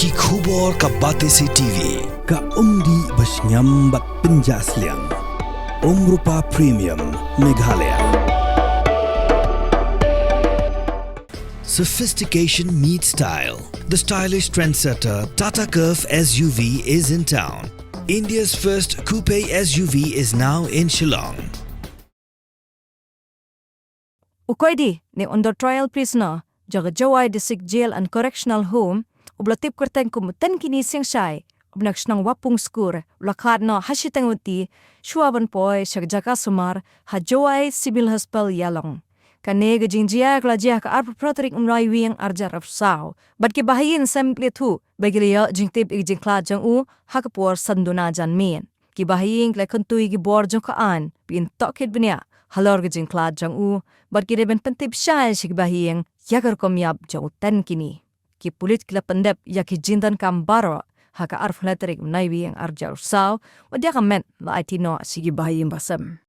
Ki khubor ka bate si TV. Ka umdi basnyam bat penjaslian. Rupa Premium Meghalaya. Sophistication meets style. The stylish trendsetter Tata Curve SUV is in town. India's first coupe SUV is now in Shillong. Koidi ni under trial prisoner Jaka Jawai District Jail and Correctional Home ublatip kurteng kumutan kini siyang siyay ubnaksnang wapung skur ulakad na hasitang uti Shuwa poy siya Jaka Sumar ha Jawai Civil Hospital Yalong. Kane gajingjia klajia ka arpa proterik umray wiyang arjar of sao. But ki Bahaïing simply tu bagiliya jingtip ig Khlad jang u hakapor sanduna jan men. Ki Bahaïing klakantui gi bor jang kaan bin Tohkit bnia halor gajing Khlad jang u but ki reben pentip syay si Bahaïing yagar komyab jang utan kini. Ki pulit kila pendep yaki jindan kam baro haka arf leterik umray wiyang arjar of sao wadia kamen la itino si Bahaïing basam.